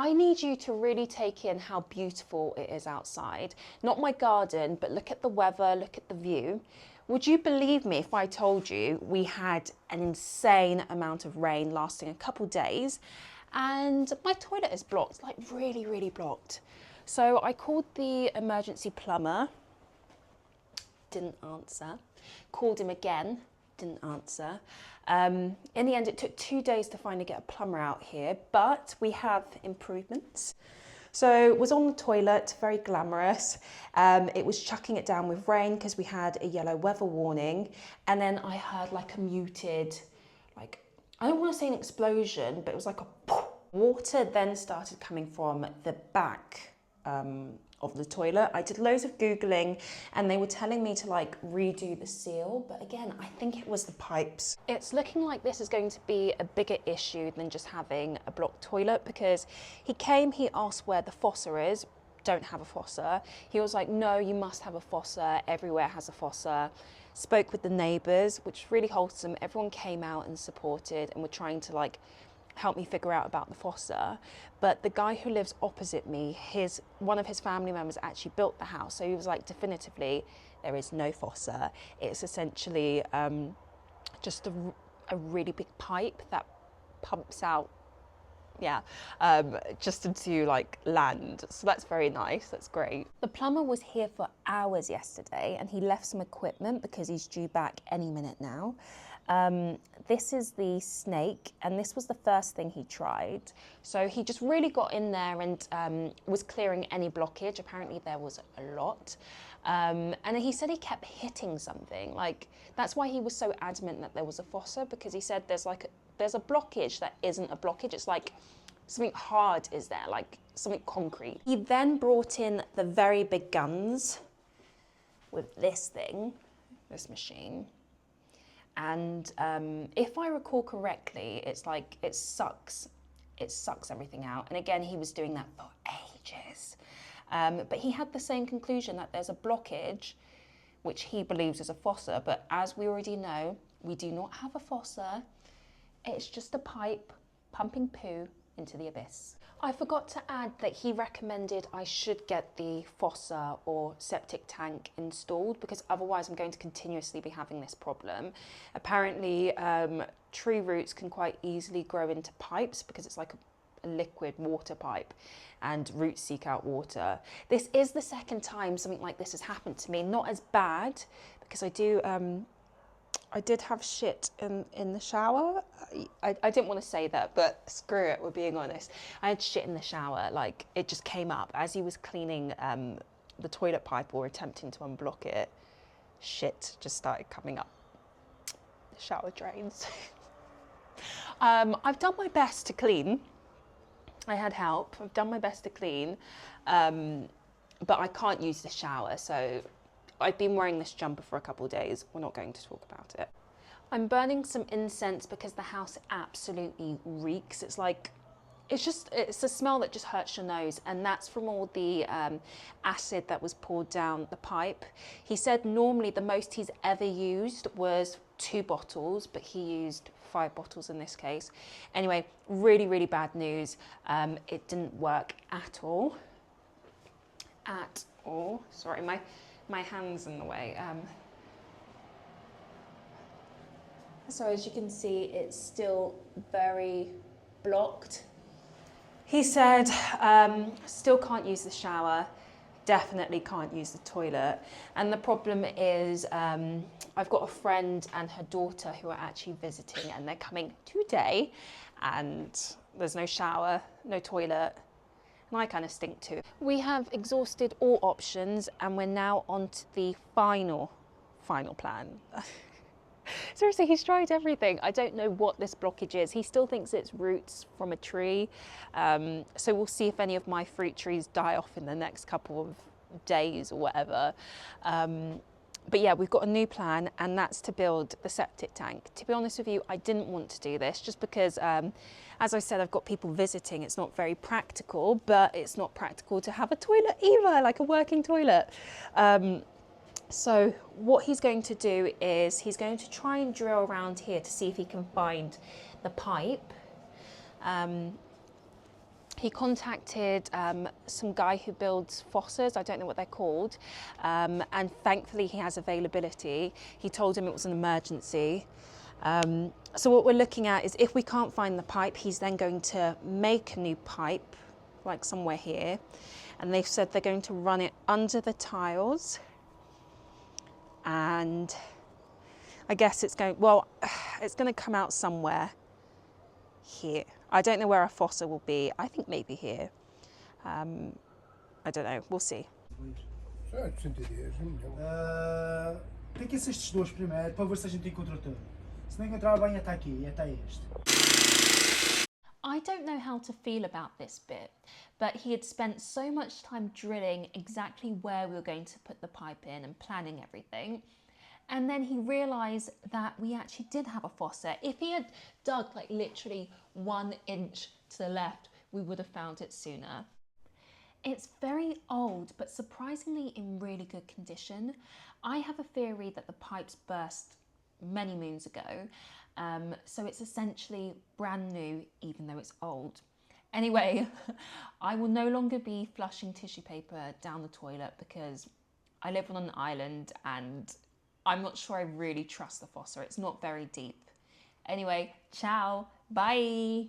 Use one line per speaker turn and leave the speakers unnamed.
I need you to really take in how beautiful it is outside. Not my garden, but look at the weather, look at the view. Would you believe me if I told you we had an insane amount of rain lasting a couple days and my toilet is blocked, like really, really blocked. So I called the emergency plumber, didn't answer. Called him again, didn't answer. In the end, it took 2 days to finally get a plumber out here, but we have improvements. So it was on the toilet, very glamorous. It was chucking it down with rain because we had a yellow weather warning. And then I heard like a muted, like, I don't want to say an explosion, but it was like a poof. Water then started coming from the back of the toilet. I did loads of Googling and they were telling me to like redo the seal, but again, I think it was the pipes. It's looking like this is going to be a bigger issue than just having a blocked toilet, because he came, he asked where the fossa is. Don't have a fossa. He was like, no, you must have a fossa, everywhere has a fossa. Spoke with the neighbours, which was really wholesome. Everyone came out and supported and were trying to like help me figure out about the fossa. But the guy who lives opposite me, one of his family members actually built the house. So he was like, definitively, there is no fossa. It's essentially just a really big pipe that pumps out, just into like land. So that's very nice, that's great. The plumber was here for hours yesterday and he left some equipment because he's due back any minute now. This is the snake, and this was the first thing he tried. So he just really got in there and was clearing any blockage. Apparently there was a lot. And he said he kept hitting something. Like, that's why he was so adamant that there was a fossa, because he said there's a blockage that isn't a blockage. It's like something hard is there, like something concrete. He then brought in the very big guns with this thing, this machine. And if I recall correctly, it's like it sucks everything out. And again, he was doing that for ages. But he had the same conclusion that there's a blockage, which he believes is a fossa. But as we already know, we do not have a fossa. It's just a pipe pumping poo into the abyss. I forgot to add that he recommended I should get the fossa or septic tank installed, because otherwise I'm going to continuously be having this problem. Apparently tree roots can quite easily grow into pipes because it's like a liquid water pipe and roots seek out water. This is the second time something like this has happened to me. Not as bad, because I did have shit in the shower. I didn't want to say that, but screw it, we're being honest. I had shit in the shower, like it just came up. As he was cleaning the toilet pipe or attempting to unblock it, shit just started coming up the shower drains. I've done my best to clean. I had help, I've done my best to clean, but I can't use the shower, so I've been wearing this jumper for a couple of days. We're not going to talk about it. I'm burning some incense because the house absolutely reeks. It's a smell that just hurts your nose, and that's from all the acid that was poured down the pipe. He said normally the most he's ever used was 2 bottles, but he used 5 bottles in this case. Anyway, really, really bad news. It didn't work at all. At all. Sorry, my hand's in the way. So as you can see, it's still very blocked. He said, still can't use the shower, definitely can't use the toilet. And the problem is, I've got a friend and her daughter who are actually visiting, and they're coming today, and there's no shower, no toilet. And I kind of stink too. We have exhausted all options and we're now on to the final plan. Seriously, he's tried everything. I don't know what this blockage is. He still thinks it's roots from a tree. So we'll see if any of my fruit trees die off in the next couple of days or whatever. But yeah, we've got a new plan, and that's to build the septic tank. To be honest with you, I didn't want to do this just because, as I said, I've got people visiting. It's not very practical, but it's not practical to have a toilet either, like a working toilet. So what he's going to do is he's going to try and drill around here to see if he can find the pipe. He contacted some guy who builds fossers, I don't know what they're called, and thankfully he has availability. He told him it was an emergency. So what we're looking at is if we can't find the pipe, he's then going to make a new pipe, like somewhere here. And they've said they're going to run it under the tiles. And I guess it's going to come out somewhere here. I don't know where a fosser will be. I think maybe here. I don't know. We'll see.
Tem que estes dois primeiro para ver se a gente encontra tudo. Se não encontrar a banha está aqui e está este.
I don't know how to feel about this bit, but he had spent so much time drilling exactly where we were going to put the pipe in and planning everything. And then he realised that we actually did have a fosser. If he had dug like literally 1 inch to the left, we would have found it sooner. It's very old, but surprisingly in really good condition. I have a theory that the pipes burst many moons ago, so it's essentially brand new, even though it's old. Anyway, I will no longer be flushing tissue paper down the toilet because I live on an island and I'm not sure I really trust the fosser. It's not very deep. Anyway, ciao, bye.